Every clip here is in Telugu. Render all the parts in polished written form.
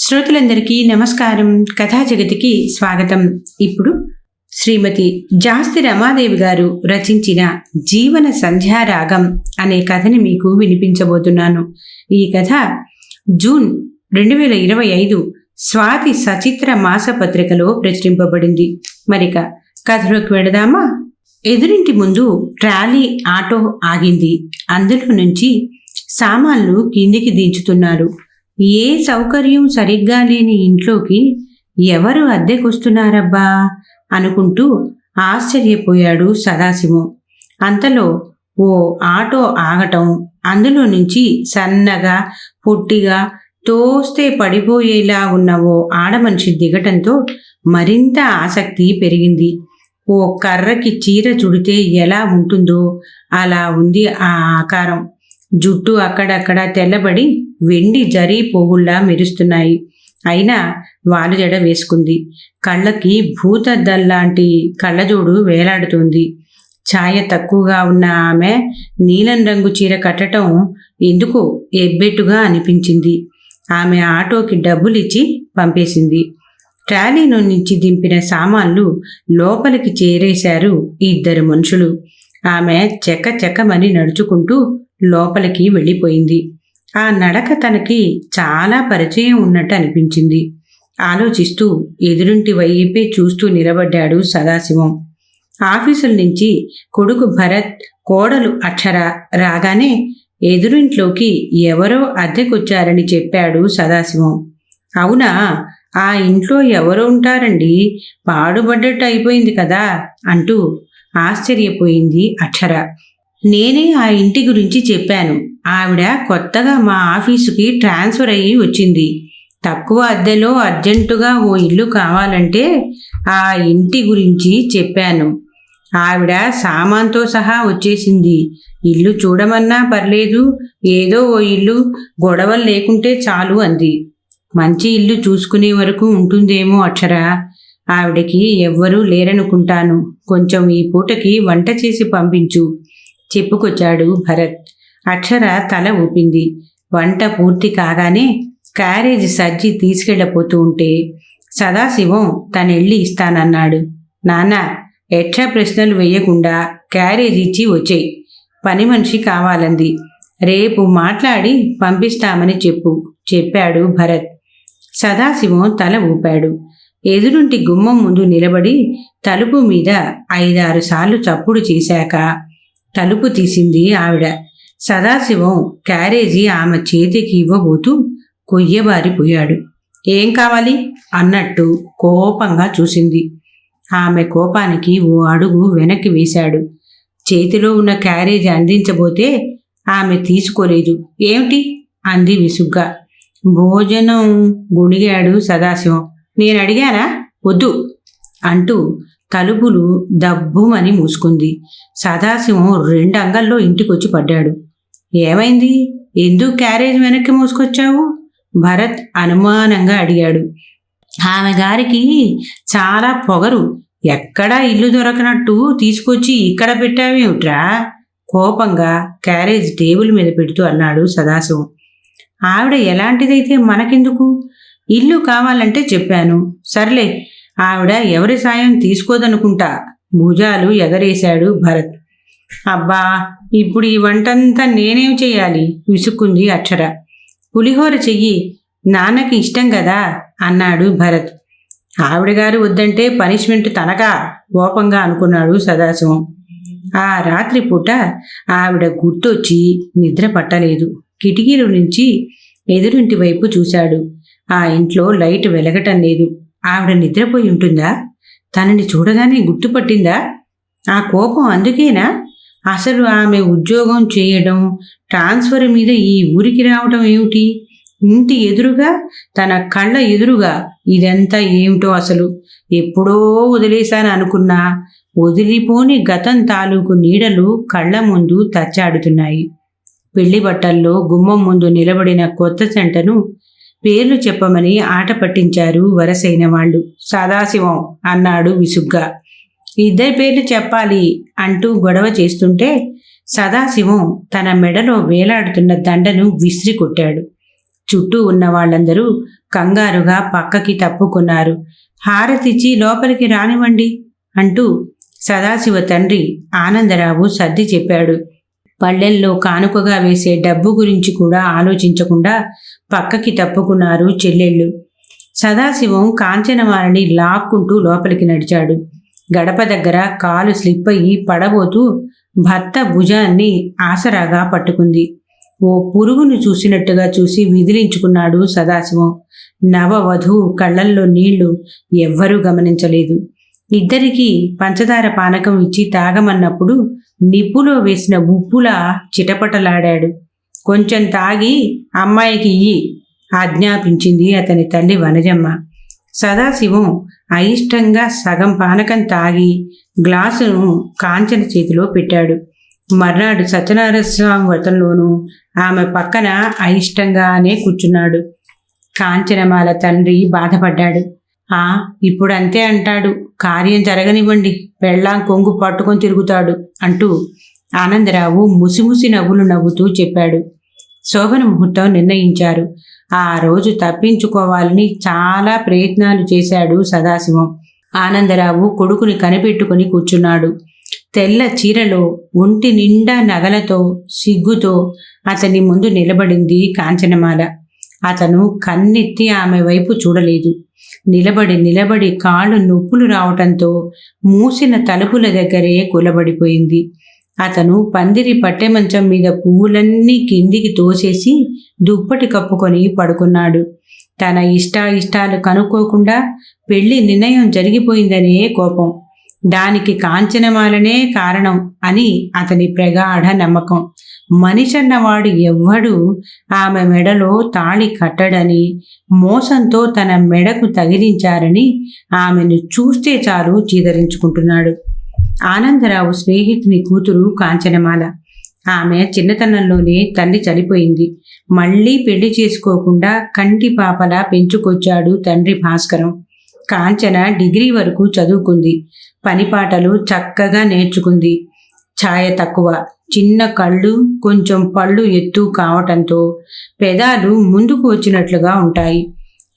శ్రోతలందరికీ నమస్కారం. కథా జగతికి స్వాగతం. ఇప్పుడు శ్రీమతి జాస్తి రమాదేవి గారు రచించిన జీవన సంధ్యారాగం అనే కథని మీకు వినిపించబోతున్నాను. ఈ కథ జూన్ 2025 స్వాతి సచిత్ర మాసపత్రికలో ప్రచురింపబడింది. మరిక కథలోకి వెళదామా? ఎదురింటి ముందు ట్రాలీ ఆటో ఆగింది. అందులో నుంచి సామాన్లు కిందికి దించుతున్నారు. ఏ సౌకర్యం సరిగ్గా లేని ఇంట్లోకి ఎవరు అద్దెకొస్తున్నారబ్బా అనుకుంటూ ఆశ్చర్యపోయాడు సదాశివం. అంతలో ఓ ఆటో ఆగటం, అందులో నుంచి సన్నగా పొట్టిగా తోస్తే పడిపోయేలా ఉన్న ఓ ఆడమనిషి దిగటంతో మరింత ఆసక్తి పెరిగింది. ఓ కర్రకి చీర చుడితే ఎలా ఉంటుందో అలా ఉంది ఆ ఆకారం. జుట్టు అక్కడక్కడ తెల్లబడి వెండి జరీ పోగుల్లా మెరుస్తున్నాయి. అయినా వాలుజడ వేసుకుంది. కళ్ళకి భూతద్దల్లాంటి కళ్ళజోడు వేలాడుతోంది. ఛాయ తక్కువగా ఉన్న ఆమె నీలం రంగు చీర కట్టడం ఎందుకో ఎబ్బెట్టుగా అనిపించింది. ఆమె ఆటోకి డబ్బులిచ్చి పంపేసింది. ట్రాలీలో నుంచి దింపిన సామాన్లు లోపలికి చేరేశారు ఇద్దరు మనుషులు. ఆమె చెక్కమని నడుచుకుంటూ లోపలికి వెళ్ళిపోయింది. ఆ నడక తనకి చాలా పరిచయం ఉన్నట్టు అనిపించింది. ఆలోచిస్తూ ఎదురింటి వైపే చూస్తూ నిలబడ్డాడు సదాశివం. ఆఫీసుల నుంచి కొడుకు భరత్, కోడలు అక్షర రాగానే ఎదురింట్లోకి ఎవరో అద్దెకొచ్చారని చెప్పాడు సదాశివం. అవునా, ఆ ఇంట్లో ఎవరో ఉంటారండి, పాడుబడ్డట్టు అయిపోయింది కదా అంటూ ఆశ్చర్యపోయింది అక్షర. నేనే ఆ ఇంటి గురించి చెప్పాను. ఆవిడ కొత్తగా మా ఆఫీసుకి ట్రాన్స్ఫర్ అయ్యి వచ్చింది. తక్కువ అద్దెలో అర్జెంటుగా ఓ ఇల్లు కావాలంటే ఆ ఇంటి గురించి చెప్పాను. ఆవిడ సామాన్తో సహా వచ్చేసింది. ఇల్లు చూడమన్నా పర్లేదు, ఏదో ఓ ఇల్లు గొడవలు లేకుంటే చాలు అంది. మంచి ఇల్లు చూసుకునే వరకు ఉంటుందేమో అక్షర. ఆవిడకి ఎవ్వరూ లేరనుకుంటాను. కొంచెం ఈ పూటకి వంట చేసి పంపించు చెప్పుకొచ్చాడు భరత్. అక్షర తల ఊపింది. వంట పూర్తి కాగానే క్యారేజ్ సజ్జి తీసుకెళ్ళపోతూ ఉంటే సదాశివం తనెళ్ళి ఇస్తానన్నాడు. నాన్న, ఎట్లా ప్రశ్నలు వేయకుండా క్యారేజ్ ఇచ్చి వచ్చేయి. పని మనిషి కావాలంది. రేపు మాట్లాడి పంపిస్తామని చెప్పాడు భరత్. సదాశివం తల ఊపాడు. ఎదురుంటి గుమ్మం ముందు నిలబడి తలుపు మీద 5-6 సార్లు చప్పుడు చేశాక తలుపు తీసింది ఆవిడ. సదాశివం క్యారేజీ ఆమె చేతికి ఇవ్వబోతూ కొయ్యబారిపోయాడు. ఏం కావాలి అన్నట్టు కోపంగా చూసింది. ఆమె కోపానికి ఓ అడుగు వెనక్కి వేశాడు. చేతిలో ఉన్న క్యారేజీ అందించబోతే ఆమె తీసుకోలేదు. ఏమిటి అంది విసుగ్గా. భోజనం గుణిగాడు సదాశివం. నేను అడిగానా? వద్దు అంటూ తలుపులు దబ్బుమని మూసుకుంది. సదాశివం 2 అంగల్లో ఇంటికొచ్చి పడ్డాడు. ఏమైంది? ఎందుకు క్యారేజ్ వెనక్కి మూసుకొచ్చావు? భరత్ అనుమానంగా అడిగాడు. ఆమె గారికి చాలా పొగరు. ఎక్కడా ఇల్లు దొరకనట్టు తీసుకొచ్చి ఇక్కడ పెట్టావేమిట్రా? కోపంగా క్యారేజ్ టేబుల్ మీద పెడుతూ అన్నాడు సదాశివం. ఆవిడ ఎలాంటిదైతే మనకెందుకు? ఇల్లు కావాలంటే చెప్పాను. సర్లే, ఆవిడ ఎవరి సాయం తీసుకోదనుకుంటా భుజాలు ఎగరేశాడు భరత్. అబ్బా, ఇప్పుడు ఈ వంటంతా నేనేం చెయ్యాలి విసుక్కుంది అక్షర. పులిహోర చెయ్యి, నాన్నకి ఇష్టం కదా అన్నాడు భరత్. ఆవిడగారు వద్దంటే పనిష్మెంట్ తనకా కోపంగా అనుకున్నాడు సదాశివం. ఆ రాత్రి పూట ఆవిడ గుర్తొచ్చి నిద్ర పట్టలేదు. కిటికీల నుంచి ఎదురింటి వైపు చూశాడు. ఆ ఇంట్లో లైట్ వెలగటం లేదు. ఆవిడ నిద్రపోయి ఉంటుందా? తనని చూడగానే గుర్తుపట్టిందా? ఆ కోపం అందుకేనా? అసలు ఆమె ఉద్యోగం చేయడం, ట్రాన్స్ఫర్ మీద ఈ ఊరికి రావటం ఏమిటి? ఇంటి ఎదురుగా, తన కళ్ళ ఎదురుగా ఇదంతా ఏమిటో అసలు. ఎప్పుడో వదిలేశాను అనుకున్నా వదిలిపోని గతం తాలూకు నీడలు కళ్ళ ముందు తచ్చాడుతున్నాయి. పెళ్లి బట్టల్లో గుమ్మం ముందు నిలబడిన కొత్త జంటను పేర్లు చెప్పమని ఆట పట్టించారు వరసైన వాళ్ళు. సదాశివం అన్నాడు విసుగ్గా. 2 పేర్లు చెప్పాలి అంటూ గొడవ చేస్తుంటే సదాశివం తన మెడలో వేలాడుతున్న దండను విసిరి కొట్టాడు. చుట్టూ ఉన్న వాళ్ళందరూ కంగారుగా పక్కకి తప్పుకున్నారు. హారతిచ్చి లోపలికి రానివ్వండి అంటూ సదాశివ తండ్రి ఆనందరావు సర్ది చెప్పాడు. పళ్ళెల్లో కానుకగా వేసే డబ్బు గురించి కూడా ఆలోచించకుండా పక్కకి తప్పుకున్నారు చెల్లెళ్ళు. సదాశివం కాంచనమాలని లాక్కుంటూ లోపలికి నడిచాడు. గడప దగ్గర కాలు స్లిప్ అయ్యి పడబోతూ భర్త భుజాన్ని ఆసరాగా పట్టుకుంది. ఓ పురుగును చూసినట్టుగా చూసి విదిలించుకున్నాడు సదాశివం. నవవధువు కళ్ళల్లో నీళ్లు ఎవ్వరూ గమనించలేదు. ఇద్దరికీ పంచదార పానకం ఇచ్చి తాగమన్నప్పుడు నిప్పులో వేసిన ఉప్పులా చిటపటలాడాడు. కొంచెం తాగి అమ్మాయికి ఇయ్యి ఆజ్ఞాపించింది అతని తల్లి వనజమ్మ. సదాశివం అయిష్టంగా సగం పానకం తాగి గ్లాసును కాంచన చేతిలో పెట్టాడు. మర్నాడు సత్యనారాయణ స్వామి వ్రతంలోనూ ఆమె పక్కన అయిష్టంగానే కూర్చున్నాడు. కాంచనమాల తండ్రి బాధపడ్డాడు. ఇప్పుడు అంతే అంటాడు, కార్యం జరగనివ్వండి, పెళ్ళాం కొంగు పట్టుకొని తిరుగుతాడు అంటూ ఆనందరావు ముసిముసి నవ్వులు నవ్వుతూ చెప్పాడు. శోభన ముహూర్తం నిర్ణయించారు. ఆ రోజు తప్పించుకోవాలని చాలా ప్రయత్నాలు చేశాడు సదాశివం. ఆనందరావు కొడుకుని కనిపెట్టుకుని కూర్చున్నాడు. తెల్ల చీరలో ఒంటి నిండా నగలతో సిగ్గుతో అతని ముందు నిలబడింది కాంచనమాల. అతను కన్నెత్తి ఆమె వైపు చూడలేదు. నిలబడి కాళ్ళు నొప్పులు రావటంతో మూసిన తలుపుల దగ్గరే కూలబడిపోయింది. అతను పందిరి పట్టెమంచం మీద పువ్వులన్నీ కిందికి తోసేసి దుప్పటి కప్పుకొని పడుకున్నాడు. తన ఇష్టాలు కనుక్కోకుండా పెళ్లి నిర్ణయం జరిగిపోయిందనే కోపం, దానికి కాంచనమాలనే కారణం అని అతని ప్రగాఢ నమ్మకం. మనిషన్నవాడు ఎవ్వడూ ఆమె మెడలో తాళి కట్టడని, మోసంతో తన మెడకు తగిలించారని ఆమెను చూస్తే చాలు చీదరించుకుంటున్నాడు. ఆనందరావు స్నేహితుని కూతురు కాంచనమాల. ఆమె చిన్నతనంలోనే తల్లి చనిపోయింది. మళ్లీ పెళ్లి చేసుకోకుండా కంటి పాపలా పెంచుకొచ్చాడు తండ్రి భాస్కరం. కాంచన డిగ్రీ వరకు చదువుకుంది. పనిపాటలు చక్కగా నేర్చుకుంది. ఛాయ తక్కువ, చిన్న కళ్ళు, కొంచెం పళ్ళు ఎత్తు కావటంతో పెదాలు ముందుకు వచ్చినట్లుగా ఉంటాయి.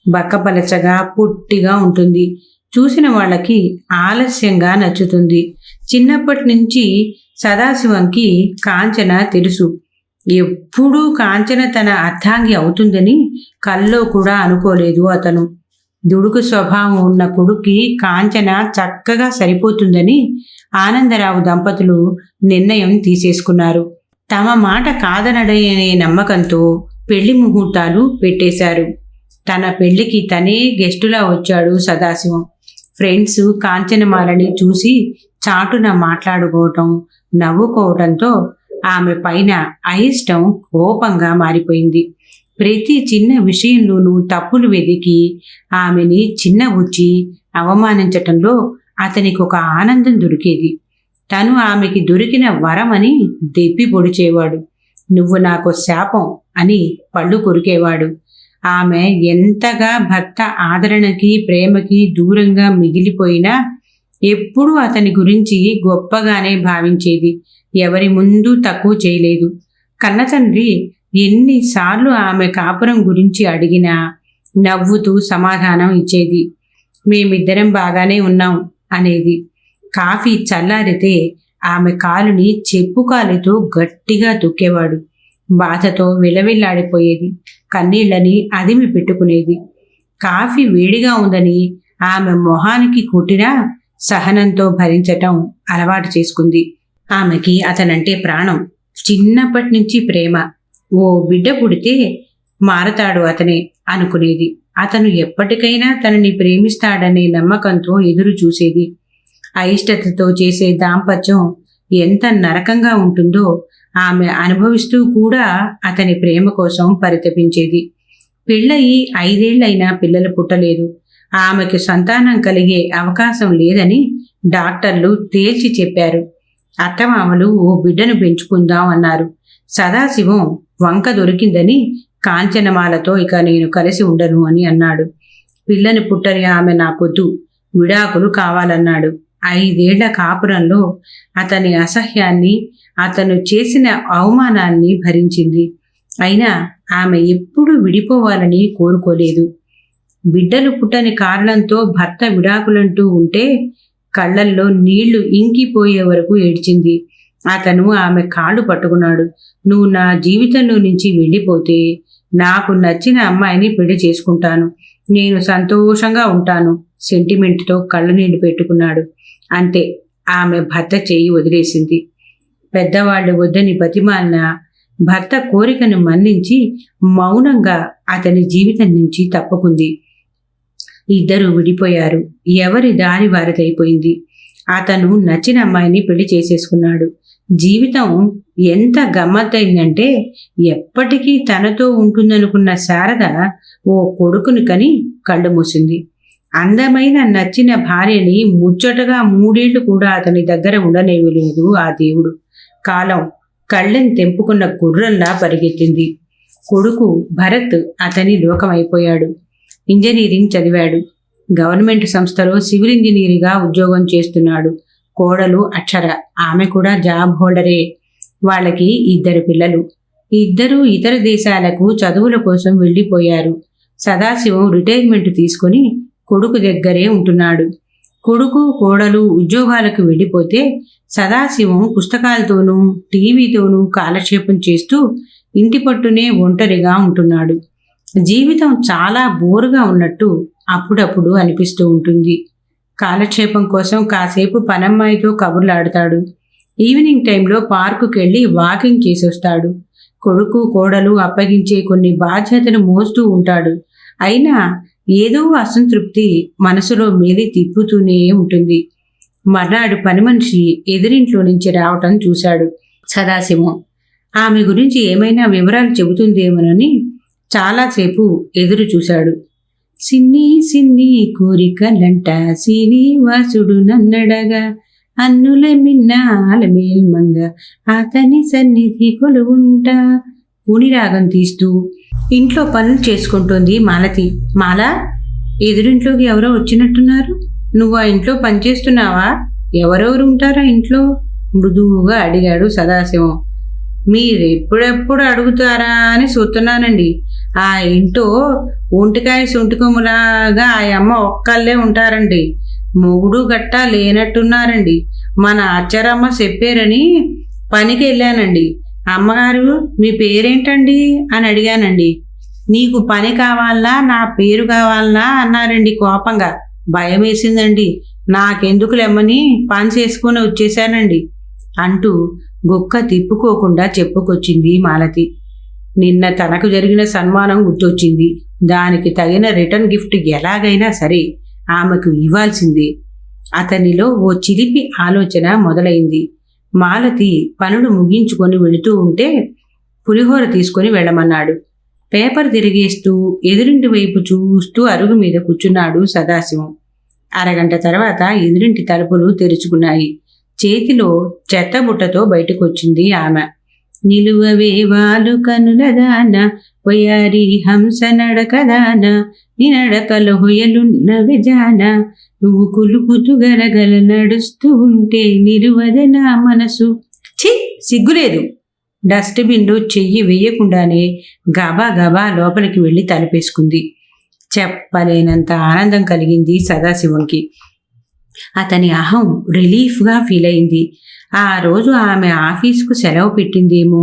బక్కపలచగా పొట్టిగా ఉంటుంది. చూసిన వాళ్ళకి ఆలస్యంగా నచ్చుతుంది. చిన్నప్పటి నుంచి సదాశివంకి కాంచన తెలుసు. ఎప్పుడూ కాంచన తన అర్థాంగి అవుతుందని కల్లో కూడా అనుకోలేదు అతను. దుడుకు స్వభావం ఉన్న కొడుక్కి కాంచన చక్కగా సరిపోతుందని ఆనందరావు దంపతులు నిర్ణయం తీసేసుకున్నారు. తమ మాట కాదనడనే నమ్మకంతో పెళ్లి ముహూర్తాలు పెట్టేశారు. తన పెళ్లికి తనే గెస్టులా వచ్చాడు సదాశివం. ఫ్రెండ్స్ కాంచనమాలని చూసి చాటున మాట్లాడుకోవటం, నవ్వుకోవటంతో ఆమె పైన అయిష్టం కోపంగా మారిపోయింది. ప్రతి చిన్న విషయంలోనూ తప్పులు వెదికి ఆమెని చిన్నబుచ్చి అవమానించటంలో అతనికి ఒక ఆనందం దొరికేది. తను ఆమెకి దొరికిన వరమని దెప్పి పొడిచేవాడు. నువ్వు నాకు శాపం అని పళ్ళు కొరికేవాడు. ఆమె ఎంతగా భర్త ఆదరణకి ప్రేమకి దూరంగా మిగిలిపోయినా ఎప్పుడూ అతని గురించి గొప్పగానే భావించేది. ఎవరి ముందు తక్కువ చేయలేదు. కన్నతండ్రి ఎన్నిసార్లు ఆమె కాపురం గురించి అడిగినా నవ్వుతూ సమాధానం ఇచ్చేది. మేమిద్దరం బాగానే ఉన్నాం అనేది. కాఫీ చల్లారితే ఆమె కాలుని చెప్పు కాలుతో గట్టిగా తొక్కేవాడు. బాధతో విలవిల్లాడిపోయేది. కన్నీళ్లని అదిమి పెట్టుకునేది. కాఫీ వేడిగా ఉందని ఆమె మొహానికి కొట్టినా సహనంతో భరించటం అలవాటు చేసుకుంది. ఆమెకి అతనంటే ప్రాణం. చిన్నప్పటి నుంచి ప్రేమ. ఓ బిడ్డ పుడితే మారతాడు అతనే అనుకునేది. అతను ఎప్పటికైనా తనని ప్రేమిస్తాడనే నమ్మకంతో ఎదురు చూసేది. అయిష్టతతో చేసే దాంపత్యం ఎంత నరకంగా ఉంటుందో ఆమె అనుభవిస్తూ కూడా అతని ప్రేమ కోసం పరితపించేది. పెళ్ళయి 5 ఏళ్లైనా పిల్లలు పుట్టలేదు. ఆమెకు సంతానం కలిగే అవకాశం లేదని డాక్టర్లు తేల్చి చెప్పారు. అత్తమామలు ఓ బిడ్డను పెంచుకుందాం అన్నారు. సదాశివం వంక దొరికిందని కాంచనమాలతో ఇక నేను కలిసి ఉండను అని అన్నాడు. పిల్లని పుట్టని ఆమె నాకొద్దు, విడాకులు కావాలన్నాడు. 5 ఏళ్ల కాపురంలో అతని అసహ్యాన్ని, అతను చేసిన అవమానాన్ని భరించింది. అయినా ఆమె ఎప్పుడూ విడిపోవాలని కోరుకోలేదు. బిడ్డలు పుట్టని కారణంతో భర్త విడాకులంటూ ఉంటే కళ్ళల్లో నీళ్లు ఇంకిపోయే వరకు ఏడ్చింది. అతను ఆమె కాళ్ళు పట్టుకున్నాడు. నువ్వు నా జీవితంలో నుంచి వెళ్ళిపోతే నాకు నచ్చిన అమ్మాయిని పెళ్లి చేసుకుంటాను, నేను సంతోషంగా ఉంటాను సెంటిమెంట్తో కళ్ళనీళ్లు పెట్టుకున్నాడు. అంతే, ఆమె భర్త చేయి వదిలేసింది. పెద్దవాళ్లు వద్దని బతిమాలిన భర్త కోరికను మన్నించి మౌనంగా అతని జీవితం నుంచి తప్పుకుంది. ఇద్దరు విడిపోయారు. ఎవరి దారి వారిదైపోయింది. అతను నచ్చిన అమ్మాయిని పెళ్లి చేసేసుకున్నాడు. జీవితం ఎంత గమ్మత్తైందంటే ఎప్పటికీ తనతో ఉంటుందనుకున్న శారద ఓ కొడుకుని కని కళ్ళు మూసింది. అందమైన నచ్చిన భార్యని ముచ్చటగా 3 ఏళ్లు కూడా అతని దగ్గర ఉండనివ్వలేదు ఆ దేవుడు. కాలం కళ్ళని తెంపుకున్న గుర్రంలా పరిగెత్తింది. కొడుకు భరత్ అతని లోకమైపోయాడు. ఇంజనీరింగ్ చదివాడు. గవర్నమెంట్ సంస్థలో సివిల్ ఇంజనీర్గా ఉద్యోగం చేస్తున్నాడు. కోడలు అక్షర, ఆమె కూడా జాబ్ హోల్డరే. వాళ్ళకి 2 పిల్లలు. ఇద్దరూ ఇతర దేశాలకు చదువుల కోసం వెళ్ళిపోయారు. సదాశివం రిటైర్మెంట్ తీసుకుని కొడుకు దగ్గరే ఉంటున్నాడు. కొడుకు కోడలు ఉద్యోగాలకు వెళ్ళిపోతే సదాశివం పుస్తకాలతోనూ టీవీతోనూ కాలక్షేపం చేస్తూ ఇంటి పట్టునే ఒంటరిగా ఉంటున్నాడు. జీవితం చాలా బోరుగా ఉన్నట్టు అప్పుడప్పుడు అనిపిస్తూ ఉంటుంది. కాలక్షేపం కోసం కాసేపు పనమ్మాయితో కబుర్లాడతాడు. ఈవినింగ్ టైంలో పార్కుకి వెళ్ళి వాకింగ్ చేసొస్తాడు. కొడుకు కోడలు అప్పగించే కొన్ని బాధ్యతలు మోస్తూ ఉంటాడు. అయినా ఏదో అసంతృప్తి మనసులో మేలి తిప్పుతూనే ఉంటుంది. మర్నాడు పని మనిషి ఎదురింట్లో నుంచి రావటం చూశాడు సదాశివం. ఆమె గురించి ఏమైనా వివరాలు చెబుతుందేమోనని చాలాసేపు ఎదురు చూశాడు. సిన్ని సిన్ని కోరికలంట శ్రీనివాసుడు నన్నడగా అన్నుల మిన్నాల మేల్మంగ అతని సన్నిధి కొలువుంటా రాగం తీస్తూ ఇంట్లో పనులు చేసుకుంటోంది మాలతి. మాల, ఎదురింట్లోకి ఎవరో వచ్చినట్టున్నారు. నువ్వు ఆ ఇంట్లో పనిచేస్తున్నావా? ఎవరెవరు ఉంటారా ఇంట్లో? మృదువుగా అడిగాడు సదాశివం. మీరెప్పుడెప్పుడు అడుగుతారా అని చూస్తున్నానండి. ఆ ఇంట్లో ఒంటికాయ సొంటికొమ్ములాగా ఆ అమ్మ ఒక్కళ్ళే ఉంటారండి. మొగుడు గట్టా లేనట్టున్నారండి. మన అచ్చరమ్మ చెప్పారని పనికి వెళ్ళానండి. అమ్మగారు, మీ పేరేంటండి అని అడిగానండి. నీకు పని కావాలనా నా పేరు కావాలనా అన్నారండి కోపంగా. భయం వేసిందండి. నాకెందుకు లెమ్మని పని చేసుకుని వచ్చేశానండి అంటూ గుక్క తిప్పుకోకుండా చెప్పుకొచ్చింది మాలతి. నిన్న తనకు జరిగిన సన్మానం గుర్తొచ్చింది. దానికి తగిన రిటర్న్ గిఫ్ట్ ఎలాగైనా సరే ఆమెకు ఇవ్వాల్సిందే. అతనిలో ఓ చిలిపి ఆలోచన మొదలైంది. మాలతి పనులు ముగించుకొని వెళుతూ ఉంటే పులిహోర తీసుకొని వెళ్ళమన్నాడు. పేపర్ తిరిగేస్తూ ఎదురింటి వైపు చూస్తూ అరుగు మీద కూర్చున్నాడు సదాశివం. అరగంట తర్వాత ఎదురింటి తలుపులు తెరుచుకున్నాయి. చేతిలో చెత్తబుట్టతో బయటకొచ్చింది ఆమె. నిలువవే వాలు కనులదాన వయారి హంస నడకదాన నీ నడకలు హొయలున్న విజాన నువ్వు కులుకుతూ గలగల నడుస్తూ ఉంటే నిలువదే నా మనసు. ఛీ, సిగ్గులేదు. డస్ట్బిన్లో చెయ్యి వేయకుండానే గబా గబా లోపలికి వెళ్ళి తలుపేసుకుంది. చెప్పలేనంత ఆనందం కలిగింది సదాశివంకి. అతని అహం రిలీఫ్గా ఫీల్ అయింది. ఆ రోజు ఆమె ఆఫీసుకు సెలవు పెట్టిందేమో.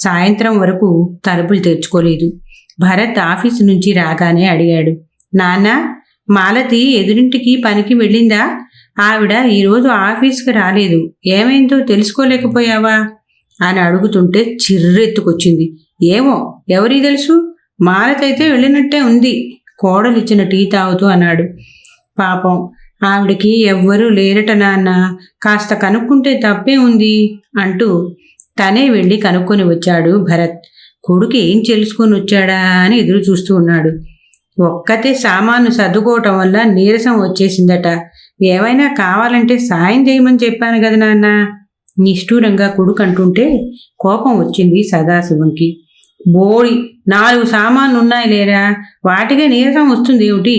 సాయంత్రం వరకు తలుపులు తెరుచుకోలేదు. భరత్ ఆఫీసు నుంచి రాగానే అడిగాడు, నాన్న, మాలతి ఎదురింటికి పనికి వెళ్ళిందా? ఆవిడ ఈరోజు ఆఫీస్కి రాలేదు, ఏమైందో తెలుసుకోలేకపోయావా అని అడుగుతుంటే చిర్రెత్తుకొచ్చింది. ఏమో, ఎవరికి తెలుసు, మాలతి అయితే వెళ్ళినట్టే ఉంది, కోడలిచ్చిన టీ తాగుతూ అన్నాడు. పాపం, ఆవిడకి ఎవ్వరూ లేరట నాన్న, కాస్త కనుక్కుంటే తప్పే ఉంది అంటూ తనే వెళ్ళి కనుక్కొని వచ్చాడు భరత్. కొడుకు ఏం తెలుసుకొని వచ్చాడా అని ఎదురు చూస్తూ ఉన్నాడు. ఒక్కతే సామాను సర్దుకోవటం వల్ల నీరసం వచ్చేసిందట. ఏమైనా కావాలంటే సాయం చేయమని చెప్పాను కదా నాన్న. నిష్ఠూరంగా కొడుకు అంటుంటే కోపం వచ్చింది సదాశివంకి. బోడి 4 సామాన్లు ఉన్నాయి లేరా, వాటికే నీరసం వస్తుంది ఏమిటి?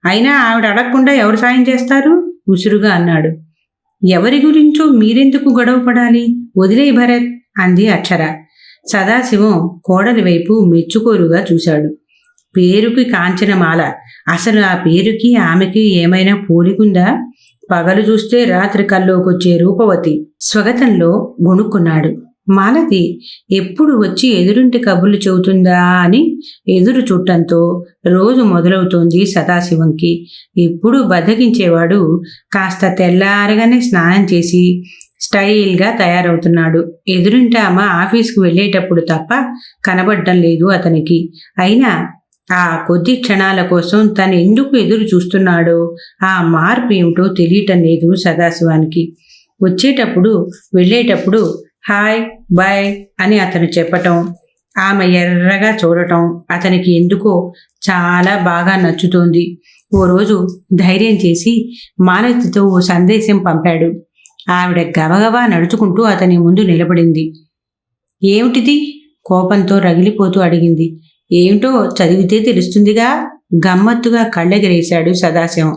అయినా ఆవిడ అడగకుండా ఎవరు సాయం చేస్తారు? ఉసురుగా అన్నాడు. ఎవరి గురించో మీరెందుకు గొడవ పడాలి, వదిలేయ్ భరత్ అంది అక్షర. సదాశివం కోడలి వైపు మెచ్చుకోలుగా చూశాడు. పేరుకి కాంచనమాల. అసలు ఆ పేరుకి ఆమెకి ఏమైనా పోలికుందా? పగలు చూస్తే రాత్రి కల్లోకొచ్చే రూపవతి. స్వగతంలో గొణుక్కున్నాడు. మాలతి ఎప్పుడు వచ్చి ఎదురింటి కబుర్లు చెబుతుందా అని ఎదురు చుట్టంతో రోజు మొదలవుతోంది సదాశివంకి. ఎప్పుడూ బద్దకించేవాడు కాస్త తెల్లారగానే స్నానం చేసి స్టైల్గా తయారవుతున్నాడు. ఎదురింటి ఆమె ఆఫీస్కు వెళ్ళేటప్పుడు తప్ప కనబడటం లేదు అతనికి. అయినా ఆ కొద్ది క్షణాల కోసం తను ఎందుకు ఎదురు చూస్తున్నాడో, ఆ మార్పు ఏమిటో తెలియటం లేదు సదాశివానికి. వచ్చేటప్పుడు వెళ్ళేటప్పుడు హాయ్ బాయ్ అని అతను చెప్పటం, ఆమె ఎర్రగా చూడటం అతనికి ఎందుకో చాలా బాగా నచ్చుతోంది. ఓ రోజు ధైర్యం చేసి మాలతితో ఓ సందేశం పంపాడు. ఆవిడ గబగబా నడుచుకుంటూ అతని ముందు నిలబడింది. ఏమిటిది? కోపంతో రగిలిపోతూ అడిగింది. ఏమిటో చదివితే తెలుస్తుందిగా. గమ్మత్తుగా కళ్ళెగరేశాడు సదాశివం.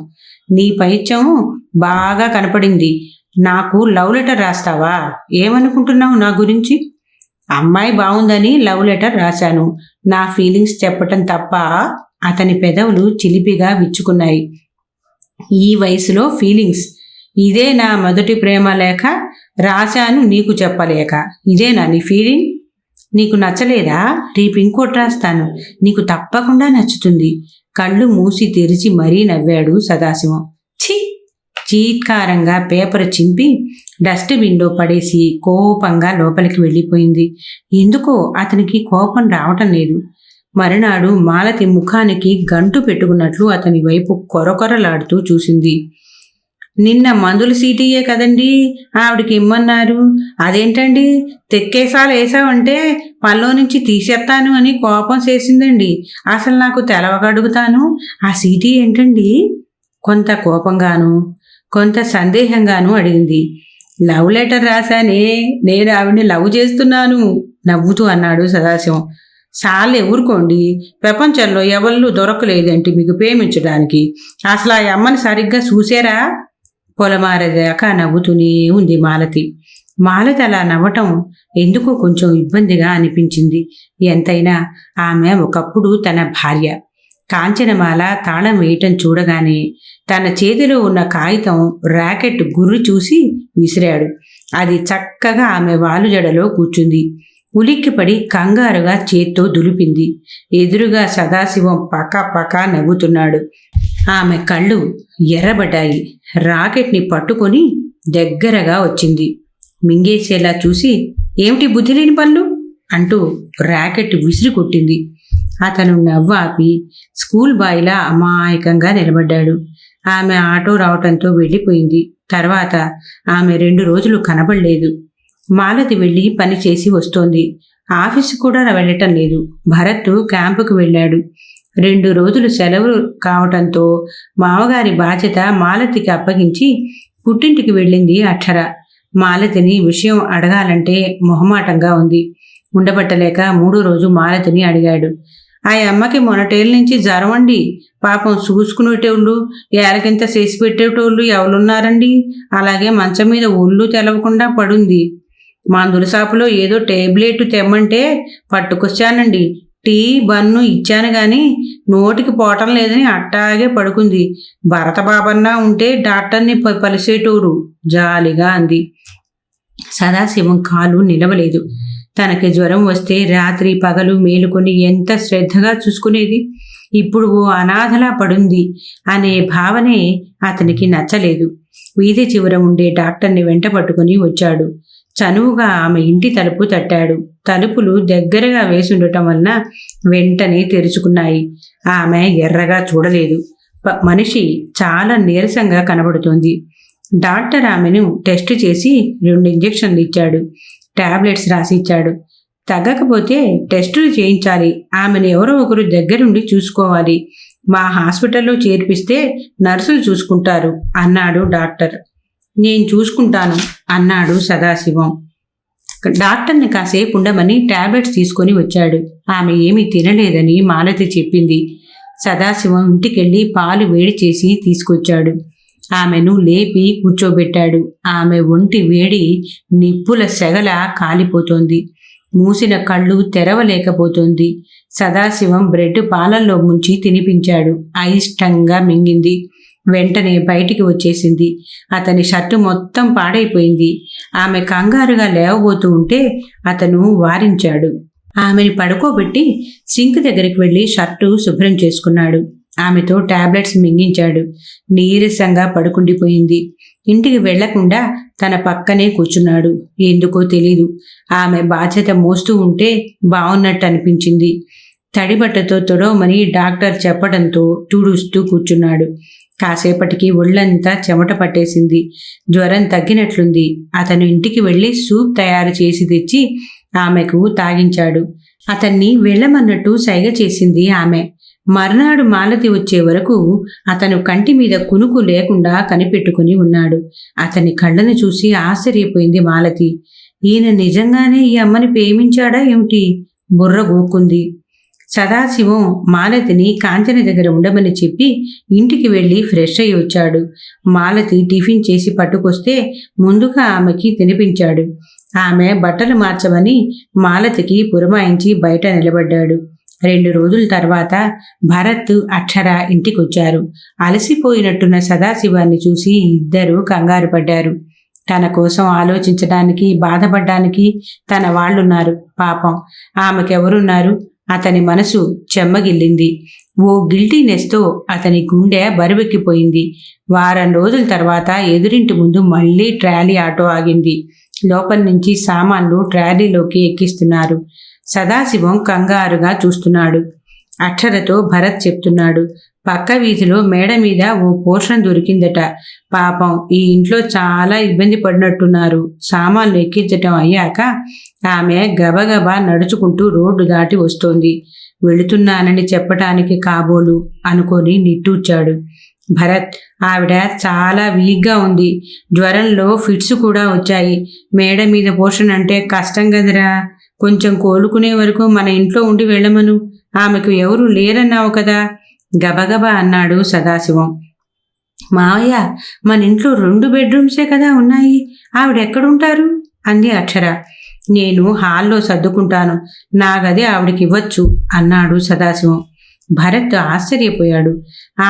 నీ పైత్యం బాగా కనపడింది. నాకు లవ్ లెటర్ రాస్తావా? ఏమనుకుంటున్నావు నా గురించి? అమ్మాయి బాగుందని లవ్ లెటర్ రాశాను. నా ఫీలింగ్స్ చెప్పటం తప్ప. అతని పెదవులు చిలిపిగా విచ్చుకున్నాయి. ఈ వయసులో ఫీలింగ్స్? ఇదే నా మొదటి ప్రేమ లేఖ రాశాను నీకు చెప్పలేక. ఇదేనా నీ ఫీలింగ్? నీకు నచ్చలేదా? రేపు ఇంకోటి రాస్తాను, నీకు తప్పకుండా నచ్చుతుంది. కళ్ళు మూసి తెరిచి మరీ నవ్వాడు సదాశివం. ఛీ! చీత్కారంగా పేపర్ చింపి డస్ట్బిన్లో పడేసి కోపంగా లోపలికి వెళ్ళిపోయింది. ఎందుకో అతనికి కోపం రావటం లేదు. మరునాడు మాలతి ముఖానికి గంటు పెట్టుకున్నట్లు అతని వైపు కొరకొరలాడుతూ చూసింది. నిన్న మందుల సీటీయే కదండి ఆవిడికి ఇమ్మన్నారు. అదేంటండి తెక్కేసాలు వేసావంటే పనిలో నుంచి తీసేస్తాను అని కోపం చేసిందండి. అసలు నాకు తెలవగడుగుతాను, ఆ సీటీ ఏంటండి? కొంత కోపంగాను కొంత సందేహంగాను అడిగింది. లవ్ లెటర్ రాశానే, నేను ఆవిడ్ని లవ్ చేస్తున్నాను నవ్వుతూ అన్నాడు సదాశివం. సార్లు ఊరుకోండి, ప్రపంచంలో ఎవళ్ళు దొరకలేదేంటి మీకు ప్రేమించడానికి? అసలు ఆ అమ్మని సరిగ్గా చూసారా? పొలమారేదాకా నవ్వుతూనే ఉంది మాలతి. మాలతి అలా నవ్వటం ఎందుకో కొంచెం ఇబ్బందిగా అనిపించింది. ఎంతైనా ఆమె ఒకప్పుడు తన భార్య. కాంచనమాల తాళం వేయటం చూడగానే తన చేతిలో ఉన్న కాగితం ర్యాకెట్ గుర్రు చూసి విసిరాడు. అది చక్కగా ఆమె వాలుజడలో కూర్చుంది. ఉలిక్కిపడి కంగారుగా చేత్తో దులిపింది. ఎదురుగా సదాశివం పకా పకా నవ్వుతున్నాడు. ఆమె కళ్ళు ఎర్రబడ్డాయి. రాకెట్ని పట్టుకొని దగ్గరగా వచ్చింది. మింగేసేలా చూసి, ఏమిటి బుద్ధిలేని పళ్ళు అంటూ ర్యాకెట్ విసిరి కొట్టింది. అతను నవ్వాపి స్కూల్ బాయ్లా అమాయకంగా నిలబడ్డాడు. ఆమె ఆటో రావటంతో వెళ్ళిపోయింది. తర్వాత ఆమె 2 రోజులు కనబడలేదు. మాలతి వెళ్ళి పని చేసి వస్తోంది. ఆఫీసు కూడా వెళ్ళటం లేదు. భరత్ క్యాంపుకు వెళ్ళాడు. 2 రోజులు సెలవులు కావటంతో మామగారి బాధ్యత మాలతికి అప్పగించి పుట్టింటికి వెళ్ళింది అక్షర. మాలతిని విషయం అడగాలంటే మొహమాటంగా ఉంది. ఉండబట్టలేక 3వ రోజు మాలతిని అడిగాడు. ఆ అమ్మకి మొన్నటేళ్ళ నుంచి జ్వరమండి. పాపం చూసుకునేటోళ్ళు, ఏలకింత చేసి పెట్టేటోళ్ళు ఎవరున్నారండి? అలాగే మంచం మీద ఒళ్ళు తెలవకుండా పడుంది. మందుల షాపులో ఏదో టేబ్లెట్ తెమ్మంటే పట్టుకొచ్చానండి. టీ బన్ను ఇచ్చాను గాని నోటికి పోవటం లేదని అట్టాగే పడుకుంది. భరత బాబన్నా ఉంటే డాక్టర్ని పలిసేటోరు జాలిగా అంది. సదాశివం కాలు నిలవలేదు. తనకి జ్వరం వస్తే రాత్రి పగలు మేలుకొని ఎంత శ్రద్ధగా చూసుకునేది. ఇప్పుడు ఓ అనాథలా పడుంది అనే భావనే అతనికి నచ్చలేదు. వీధి చివర ఉండే డాక్టర్ని వెంట పట్టుకుని వచ్చాడు. చనువుగా ఆమె ఇంటి తలుపు తట్టాడు. తలుపులు దగ్గరగా వేసుండటం వలన వెంటనే తెరుచుకున్నాయి. ఆమె ఎర్రగా చూడలేదు. మనిషి చాలా నీరసంగా కనబడుతోంది. డాక్టర్ ఆమెను టెస్ట్ చేసి 2 ఇంజెక్షన్లు ఇచ్చాడు. టాబ్లెట్స్ రాసిచ్చాడు. తగ్గకపోతే టెస్టులు చేయించాలి. ఆమెను ఎవరో ఒకరు దగ్గరుండి చూసుకోవాలి. మా హాస్పిటల్లో చేర్పిస్తే నర్సులు చూసుకుంటారు అన్నాడు డాక్టర్. నేను చూసుకుంటాను అన్నాడు సదాశివం. డాక్టర్ని కాసేపు ఉండమని టాబ్లెట్స్ తీసుకొని వచ్చాడు. ఆమె ఏమీ తినలేదని మాలతి చెప్పింది. సదాశివం ఇంటికెళ్ళి పాలు వేడి చేసి తీసుకొచ్చాడు. ఆమెను లేపి కూర్చోబెట్టాడు. ఆమె ఒంటి వేడి నిప్పుల సెగల కాలిపోతోంది. మూసిన కళ్ళు తెరవలేకపోతుంది. సదాశివం బ్రెడ్ పాలల్లో ముంచి తినిపించాడు. అయిష్టంగా మింగింది. వెంటనే బయటికి వచ్చేసింది. అతని షర్టు మొత్తం పాడైపోయింది. ఆమె కంగారుగా లేవబోతూ ఉంటే అతను వారించాడు. ఆమెని పడుకోబెట్టి సింక్ దగ్గరికి వెళ్లి షర్టు శుభ్రం చేసుకున్నాడు. ఆమెతో టాబ్లెట్స్ మింగించాడు. నీరసంగా పడుకుండిపోయింది. ఇంటికి వెళ్లకుండా తన పక్కనే కూర్చున్నాడు. ఎందుకో తెలీదు, ఆమె బాధ్యత మోస్తూ ఉంటే బాగున్నట్టు అనిపించింది. తడిబట్టతో తొడవమని డాక్టర్ చెప్పడంతో తుడుస్తూ కూర్చున్నాడు. కాసేపటికి ఒళ్ళంతా చెమట పట్టేసింది. జ్వరం తగ్గినట్లుంది. అతను ఇంటికి వెళ్లి సూప్ తయారు చేసి తెచ్చి ఆమెకు తాగించాడు. అతన్ని వెళ్ళమన్నట్టు సైగ చేసింది ఆమె. మర్నాడు మాలతి వచ్చే వరకు అతను కంటి మీద కునుకు లేకుండా కనిపెట్టుకుని ఉన్నాడు. అతని కళ్ళను చూసి ఆశ్చర్యపోయింది మాలతి. ఈయన నిజంగానే ఈ అమ్మని ప్రేమించాడా ఏమిటి? బుర్ర గోక్కుంది. సదాశివం మాలతిని కాంచన దగ్గర ఉండమని చెప్పి ఇంటికి వెళ్లి ఫ్రెష్ అయి వచ్చాడు. మాలతి టిఫిన్ చేసి పట్టుకొస్తే ముందుగా ఆమెకి తినిపించాడు. ఆమె బట్టలు మార్చమని మాలతికి పురమాయించి బయట నిలబడ్డాడు. 2 రోజుల తర్వాత భరత్, అక్షర ఇంటికొచ్చారు. అలసిపోయినట్టున్న సదాశివాన్ని చూసి ఇద్దరూ కంగారు పడ్డారు. తన కోసం ఆలోచించడానికి, బాధపడ్డానికి తన వాళ్ళున్నారు. పాపం ఆమెకెవరున్నారు? అతని మనసు చెమ్మగిల్లింది. ఓ గిల్టీనెస్తో అతని గుండె బరువెక్కిపోయింది. వారం రోజుల తర్వాత ఎదురింటి ముందు మళ్లీ ట్రాలీ ఆటో ఆగింది. లోపల నుంచి సామాన్లు ట్రాలీలోకి ఎక్కిస్తున్నారు. సదాశివం కంగారుగా చూస్తున్నాడు. అక్షరతో భరత్ చెప్తున్నాడు. పక్క వీధిలో మేడ మీద ఓ పోర్షన్ దొరికిందట. పాపం ఈ ఇంట్లో చాలా ఇబ్బంది పడినట్టున్నారు. సామాన్లు ఎక్కించటం అయ్యాక ఆమె గబగబా నడుచుకుంటూ రోడ్డు దాటి వస్తోంది. వెళుతున్నానని చెప్పటానికి కాబోలు అనుకొని నిట్టూర్చాడు. భరత్, ఆవిడ చాలా వీక్గా ఉంది. జ్వరంలో ఫిట్స్ కూడా వచ్చాయి. మేడ మీద పోషణ అంటే కష్టం కదరా. కొంచెం కోలుకునే వరకు మన ఇంట్లో ఉండి వెళ్ళమను. ఆమెకు ఎవరు లేరన్నావు కదా, గబగబా అన్నాడు సదాశివం. మావయ్య, మన ఇంట్లో 2 బెడ్రూమ్సే కదా ఉన్నాయి. ఆవిడెక్కడుంటారు అంది అక్షర. నేను హాల్లో సర్దుకుంటాను. నా గది ఆవిడకివ్వచ్చు అన్నాడు సదాశివం. భరత్ ఆశ్చర్యపోయాడు.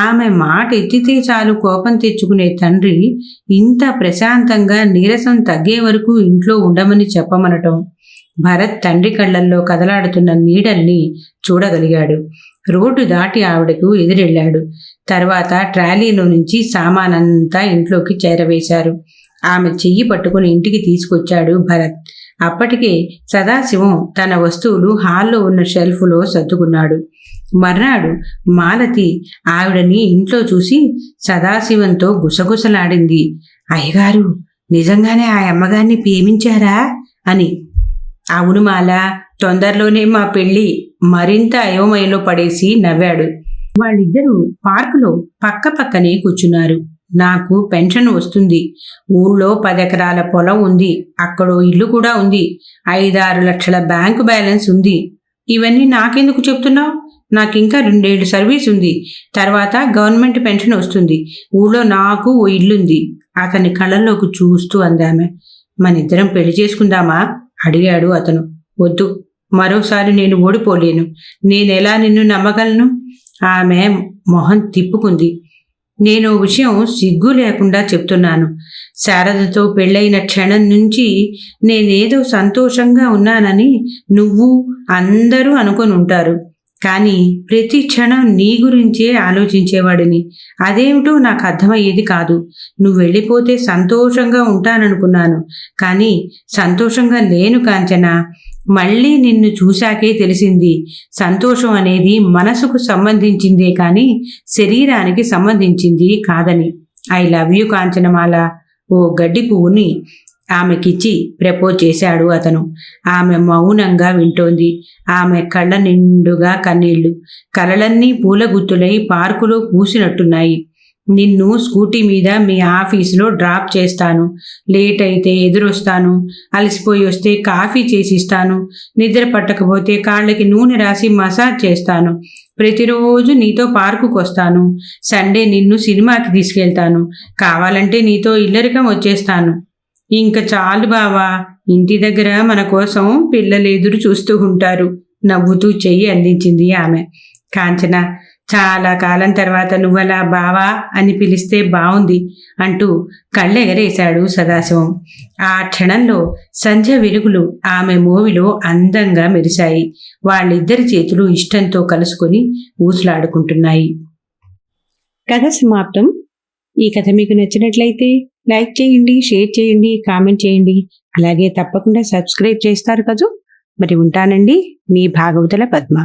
ఆమె మాట ఎత్తితే చాలు కోపం తెచ్చుకునే తండ్రి ఇంత ప్రశాంతంగా నీరసం తగ్గే వరకు ఇంట్లో ఉండమని చెప్పమనటం. భరత్ తండ్రి కళ్లల్లో కదలాడుతున్న నీడల్ని చూడగలిగాడు. రోడ్డు దాటి ఆవిడకు ఎదురెళ్లాడు. తర్వాత ట్రాలీలో నుంచి సామానంతా ఇంట్లోకి చేరవేశారు. ఆమె చెయ్యి పట్టుకుని ఇంటికి తీసుకొచ్చాడు భరత్. అప్పటికే సదాశివం తన వస్తువులు హాల్లో ఉన్న షెల్ఫ్లో సర్దుకున్నాడు. మర్నాడు మాలతి ఆవిడని ఇంట్లో చూసి సదాశివంతో గుసగుసలాడింది. అయ్యగారు, నిజంగానే ఆ అమ్మగారిని ప్రేమించారా అని. అవును మాల, తొందరలోనే మా పెళ్లి మరింత అయోమయంలో పడేసి నవ్వాడు. వాళ్ళిద్దరూ పార్కులో పక్క పక్కనే కూర్చున్నారు. నాకు పెన్షన్ వస్తుంది. ఊళ్ళో 10 ఎకరాల పొలం ఉంది. అక్కడో ఇల్లు కూడా ఉంది. 5-6 లక్షల బ్యాంకు బ్యాలెన్స్ ఉంది. ఇవన్నీ నాకెందుకు చెప్తున్నావు? నాకింకా 2 ఏళ్ళు సర్వీస్ ఉంది. తర్వాత గవర్నమెంట్ పెన్షన్ వస్తుంది. ఊళ్ళో నాకు ఓ ఇల్లుంది. అతని కళ్ళల్లోకి చూస్తూ అందామె. మనిద్దరం పెళ్లి చేసుకుందామా అడిగాడు అతను. వద్దు, మరోసారి నేను ఓడిపోలేను. నేనెలా నిన్ను నమ్మగలను? ఆమె మొహం తిప్పుకుంది. నేను విషయం సిగ్గు లేకుండా చెప్తున్నాను. శారదతో పెళ్ళైన క్షణం నుంచి నేనేదో సంతోషంగా ఉన్నానని నువ్వు అందరూ అనుకొని ఉంటారు. కానీ ప్రతి క్షణం నీ గురించే ఆలోచించేవాడిని. అదేమిటో నాకు అర్థమయ్యేది కాదు. నువ్వు వెళ్ళిపోతే సంతోషంగా ఉంటాననుకున్నాను. కానీ సంతోషంగా లేను కాంచన. మళ్ళీ నిన్ను చూశాకే తెలిసింది, సంతోషం అనేది మనసుకు సంబంధించిందే కానీ శరీరానికి సంబంధించింది కాదని. I love you Kanchanamala. ఓ గడ్డి పువ్వుని ఆమెకిచ్చి ప్రపోజ్ చేశాడు అతను. ఆమె మౌనంగా వింటోంది. ఆమె కళ్ళ నిండుగా కన్నీళ్లు. కలలన్నీ పూలగుత్తులై పార్కులో పూసినట్టున్నాయి. నిన్ను స్కూటీ మీద మీ ఆఫీసులో డ్రాప్ చేస్తాను. లేట్ అయితే ఎదురొస్తాను. అలసిపోయి వస్తే కాఫీ చేసిస్తాను. నిద్ర పట్టకపోతే కాళ్ళకి నూనె రాసి మసాజ్ చేస్తాను. ప్రతిరోజు నీతో పార్కుకు వస్తాను. సండే నిన్ను సినిమాకి తీసుకెళ్తాను. కావాలంటే నీతో ఇల్లరికం వచ్చేస్తాను. ఇంక చాలు బావా, ఇంటి దగ్గర మన కోసం పిల్లలు ఎదురు చూస్తూ ఉంటారు, నవ్వుతూ చెయ్యి అందించింది ఆమె. కాంచన, చాలా కాలం తర్వాత నువ్వలా బావా అని పిలిస్తే బావుంది అంటూ కళ్ళెగరేశాడు సదాశివం. ఆ క్షణంలో సంధ్య వెలుగులు ఆమె మోవిలో అందంగా మెరిశాయి. వాళ్ళిద్దరి చేతులు ఇష్టంతో కలుసుకొని ఊసులాడుకుంటున్నాయి. కథ సమాప్తం. ఈ కథ మీకు నచ్చినట్లయితే లైక్ చేయండి, షేర్ చేయండి, కామెంట్ చేయండి. అలాగే తప్పకుండా సబ్స్క్రైబ్ చేస్తారు కదూ. మరి ఉంటానండి, మీ భాగవతుల పద్మ.